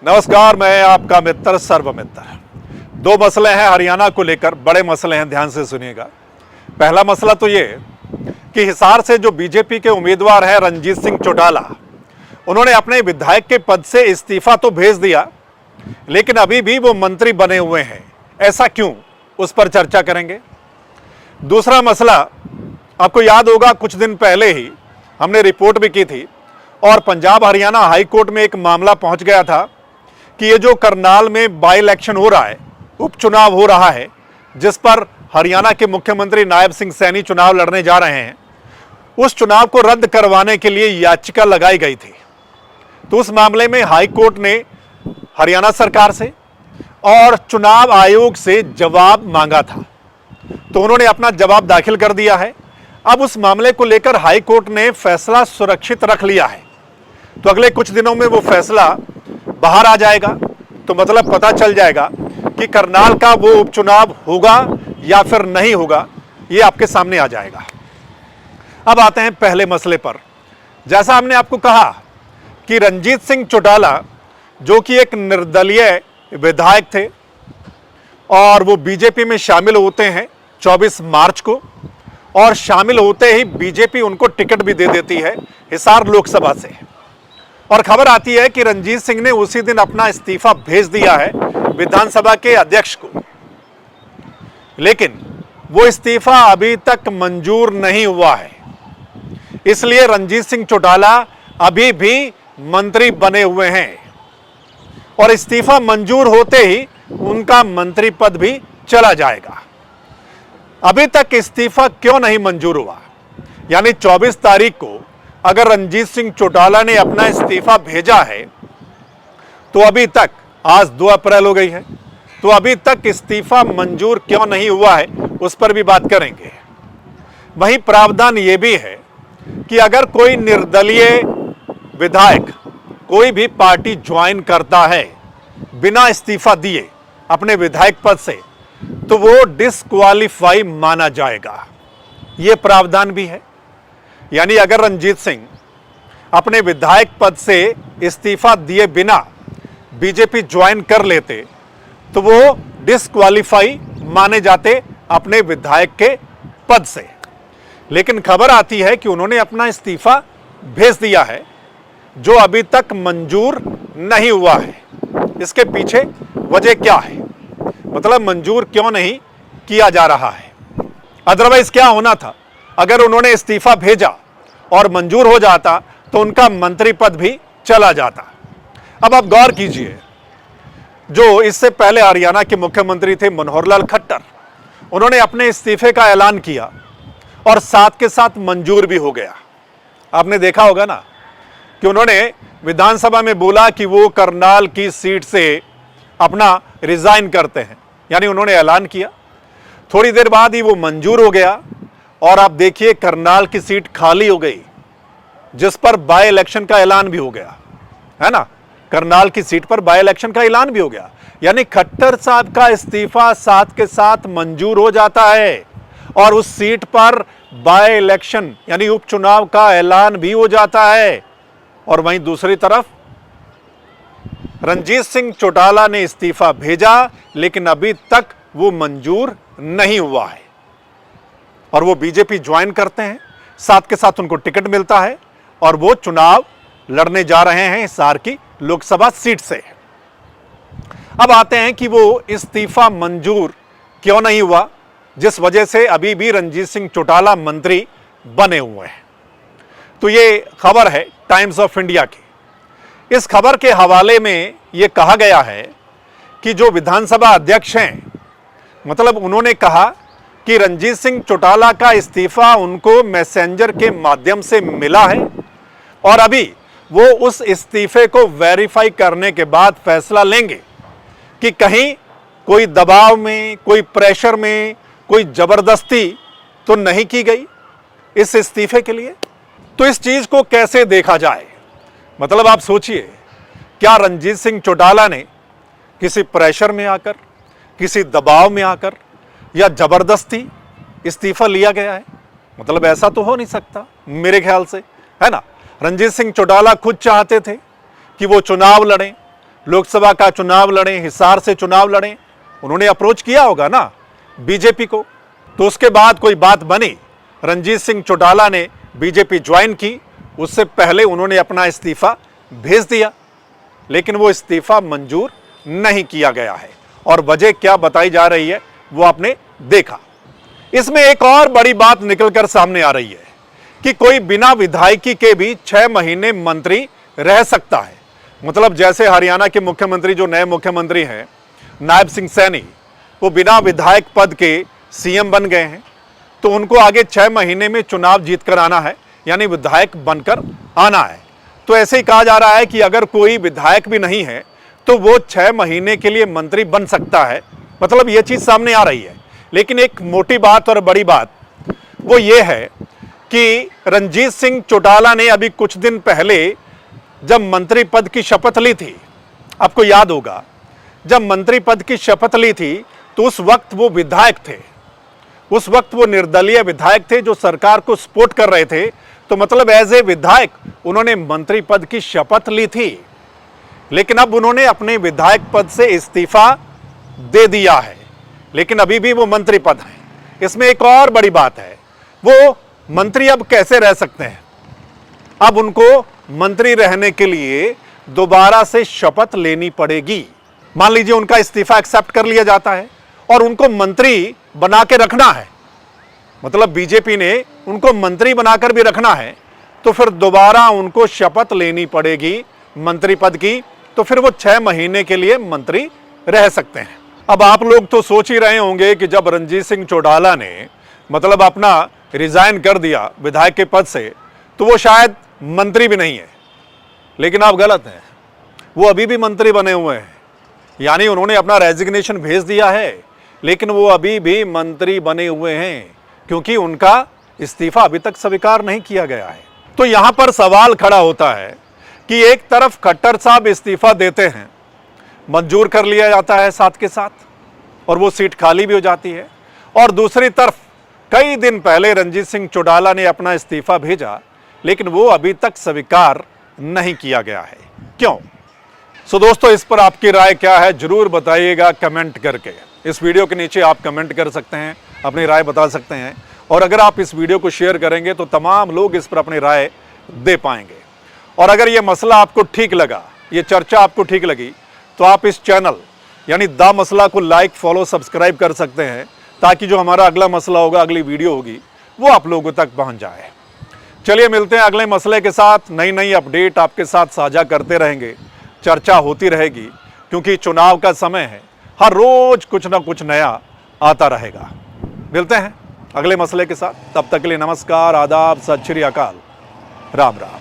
नमस्कार, मैं आपका मित्र सर्वमित्र। दो मसले हैं हरियाणा को लेकर, बड़े मसले हैं, ध्यान से सुनिएगा। पहला मसला तो ये कि हिसार से जो बीजेपी के उम्मीदवार हैं रणजीत सिंह चौटाला, उन्होंने अपने विधायक के पद से इस्तीफा तो भेज दिया, लेकिन अभी भी वो मंत्री बने हुए हैं। ऐसा क्यों, उस पर चर्चा करेंगे। दूसरा मसला, आपको याद होगा कुछ दिन पहले ही हमने रिपोर्ट भी की थी और पंजाब हरियाणा हाई कोर्ट में एक मामला पहुंच गया था कि ये जो करनाल में बाई इलेक्शन हो रहा है, उपचुनाव हो रहा है, जिस पर हरियाणा के मुख्यमंत्री नायब सिंह सैनी चुनाव लड़ने जा रहे हैं, उस चुनाव को रद्द करवाने के लिए याचिका लगाई गई थी। तो उस मामले में हाई कोर्ट ने हरियाणा सरकार से और चुनाव आयोग से जवाब मांगा था। तो उन्होंने अपना जवाब दाखिल कर दिया है। अब उस मामले को लेकर हाई कोर्ट ने फैसला सुरक्षित रख लिया है। तो अगले कुछ दिनों में वो फैसला बाहर आ जाएगा, तो मतलब पता चल जाएगा कि करनाल का वो उपचुनाव होगा या फिर नहीं होगा, ये आपके सामने आ जाएगा। अब आते हैं पहले मसले पर। जैसा हमने आपको कहा कि रणजीत सिंह चौटाला, जो कि एक निर्दलीय विधायक थे और वो बीजेपी में शामिल होते हैं 24 मार्च को, और शामिल होते ही बीजेपी उनको टिकट भी दे देती है हिसार लोकसभा से। और खबर आती है कि रणजीत सिंह ने उसी दिन अपना इस्तीफा भेज दिया है विधानसभा के अध्यक्ष को, लेकिन वो इस्तीफा अभी तक मंजूर नहीं हुआ है। इसलिए रणजीत सिंह चौटाला अभी भी मंत्री बने हुए हैं और इस्तीफा मंजूर होते ही उनका मंत्री पद भी चला जाएगा। अभी तक इस्तीफा क्यों नहीं मंजूर हुआ? यानी 24 तारीख को अगर रणजीत सिंह चौटाला ने अपना इस्तीफा भेजा है, तो अभी तक, आज 2 अप्रैल हो गई है, तो अभी तक इस्तीफा मंजूर क्यों नहीं हुआ है, उस पर भी बात करेंगे। वहीं प्रावधान यह भी है कि अगर कोई निर्दलीय विधायक कोई भी पार्टी ज्वाइन करता है बिना इस्तीफा दिए अपने विधायक पद से, तो वो डिस्क्वालीफाई माना जाएगा। यह प्रावधान भी है। यानी अगर रणजीत सिंह अपने विधायक पद से इस्तीफा दिए बिना बीजेपी ज्वाइन कर लेते, तो वो डिस्क्वालीफाई माने जाते अपने विधायक के पद से। लेकिन खबर आती है कि उन्होंने अपना इस्तीफा भेज दिया है, जो अभी तक मंजूर नहीं हुआ है। इसके पीछे वजह क्या है, मतलब मंजूर क्यों नहीं किया जा रहा है? अदरवाइज क्या होना था? अगर उन्होंने इस्तीफा भेजा और मंजूर हो जाता तो उनका मंत्री पद भी चला जाता। अब आप गौर कीजिए, जो इससे पहले हरियाणा के मुख्यमंत्री थे मनोहर लाल खट्टर, उन्होंने अपने इस्तीफे का ऐलान किया और साथ के साथ मंजूर भी हो गया। आपने देखा होगा ना कि उन्होंने विधानसभा में बोला कि वो करनाल की सीट से अपना रिजाइन करते हैं, यानी उन्होंने ऐलान किया। थोड़ी देर बाद ही वो मंजूर हो गया और आप देखिए करनाल की सीट खाली हो गई, जिस पर बाय इलेक्शन का ऐलान भी हो गया, है ना। करनाल की सीट पर बाय इलेक्शन का ऐलान भी हो गया, यानी खट्टर साहब का इस्तीफा साथ के साथ मंजूर हो जाता है और उस सीट पर बाय इलेक्शन यानी उपचुनाव का ऐलान भी हो जाता है। और वहीं दूसरी तरफ रणजीत सिंह चौटाला ने इस्तीफा भेजा, लेकिन अभी तक वो मंजूर नहीं हुआ है और वो बीजेपी ज्वाइन करते हैं, साथ के साथ उनको टिकट मिलता है और वो चुनाव लड़ने जा रहे हैं हिसार की लोकसभा सीट से। अब आते हैं कि वो इस्तीफा मंजूर क्यों नहीं हुआ, जिस वजह से अभी भी रणजीत सिंह चौटाला मंत्री बने हुए हैं। तो ये खबर है टाइम्स ऑफ इंडिया की। इस खबर के हवाले में ये कहा गया है कि जो विधानसभा अध्यक्ष हैं, मतलब उन्होंने कहा कि रणजीत सिंह चौटाला का इस्तीफा उनको मैसेंजर के माध्यम से मिला है और अभी वो उस इस्तीफे को वेरीफाई करने के बाद फैसला लेंगे कि कहीं कोई दबाव में, कोई प्रेशर में, कोई जबरदस्ती तो नहीं की गई इस इस्तीफे के लिए। तो इस चीज को कैसे देखा जाए? मतलब आप सोचिए, क्या रणजीत सिंह चौटाला ने किसी प्रेशर में आकर, किसी दबाव में आकर या जबरदस्ती इस्तीफा लिया गया है? मतलब ऐसा तो हो नहीं सकता मेरे ख्याल से, है ना। रणजीत सिंह चौटाला खुद चाहते थे कि वो चुनाव लड़ें, लोकसभा का चुनाव लड़ें, हिसार से चुनाव लड़ें, उन्होंने अप्रोच किया होगा ना बीजेपी को। तो उसके बाद कोई बात बनी, रणजीत सिंह चौटाला ने बीजेपी ज्वाइन की, उससे पहले उन्होंने अपना इस्तीफा भेज दिया, लेकिन वो इस्तीफा मंजूर नहीं किया गया है। और वजह क्या बताई जा रही है वो आपने देखा। इसमें एक और बड़ी बात निकलकर सामने आ रही है कि कोई बिना विधायकी के भी 6 महीने मंत्री रह सकता है। मतलब जैसे हरियाणा के मुख्यमंत्री जो नए मुख्यमंत्री हैं नायब सिंह सैनी, वो बिना विधायक पद के सीएम बन गए हैं, तो उनको आगे 6 महीने में चुनाव जीतकर आना है, यानी विधायक बनकर आना है। तो ऐसे ही कहा जा रहा है कि अगर कोई विधायक भी नहीं है तो वो 6 महीने के लिए मंत्री बन सकता है। मतलब ये चीज सामने आ रही है। लेकिन एक मोटी बात और बड़ी बात वो ये है कि रणजीत सिंह चौटाला ने अभी कुछ दिन पहले जब मंत्री पद की शपथ ली थी, आपको याद होगा, जब मंत्री पद की शपथ ली थी तो उस वक्त वो विधायक थे, उस वक्त वो निर्दलीय विधायक थे जो सरकार को सपोर्ट कर रहे थे। तो मतलब एज ए विधायक उन्होंने मंत्री पद की शपथ ली थी, लेकिन अब उन्होंने अपने विधायक पद से इस्तीफा दे दिया है, लेकिन अभी भी वो मंत्री पद है। इसमें एक और बड़ी बात है, वो मंत्री अब कैसे रह सकते हैं? अब उनको मंत्री रहने के लिए दोबारा से शपथ लेनी पड़ेगी। मान लीजिए उनका इस्तीफा एक्सेप्ट कर लिया जाता है और उनको मंत्री बना के रखना है, मतलब बीजेपी ने उनको मंत्री बनाकर भी रखना है, तो फिर दोबारा उनको शपथ लेनी पड़ेगी मंत्री पद की। तो फिर वो 6 महीने के लिए मंत्री रह सकते हैं। अब आप लोग तो सोच ही रहे होंगे कि जब रणजीत सिंह चौटाला ने मतलब अपना रिजाइन कर दिया विधायक के पद से तो वो शायद मंत्री भी नहीं है, लेकिन आप गलत हैं, वो अभी भी मंत्री बने हुए हैं। यानी उन्होंने अपना रेजिग्नेशन भेज दिया है, लेकिन वो अभी भी मंत्री बने हुए हैं, क्योंकि उनका इस्तीफा अभी तक स्वीकार नहीं किया गया है। तो यहां पर सवाल खड़ा होता है कि एक तरफ खट्टर साहब इस्तीफा देते हैं, मंजूर कर लिया जाता है साथ के साथ, और वो सीट खाली भी हो जाती है, और दूसरी तरफ कई दिन पहले रणजीत सिंह चौटाला ने अपना इस्तीफा भेजा, लेकिन वो अभी तक स्वीकार नहीं किया गया है। क्यों? सो दोस्तों, इस पर आपकी राय क्या है जरूर बताइएगा कमेंट करके। इस वीडियो के नीचे आप कमेंट कर सकते हैं, अपनी राय बता सकते हैं, और अगर आप इस वीडियो को शेयर करेंगे तो तमाम लोग इस पर अपनी राय दे पाएंगे। और अगर ये मसला आपको ठीक लगा, ये चर्चा आपको ठीक लगी, तो आप इस चैनल यानी द मसला को लाइक, फॉलो, सब्सक्राइब कर सकते हैं, ताकि जो हमारा अगला मसला होगा, अगली वीडियो होगी, वो आप लोगों तक पहुंच जाए। चलिए मिलते हैं अगले मसले के साथ। नई नई अपडेट आपके साथ साझा करते रहेंगे, चर्चा होती रहेगी, क्योंकि चुनाव का समय है, हर रोज कुछ ना कुछ नया आता रहेगा। मिलते हैं अगले मसले के साथ, तब तक के लिए नमस्कार, आदाब, सत श्री अकाल, राम राम।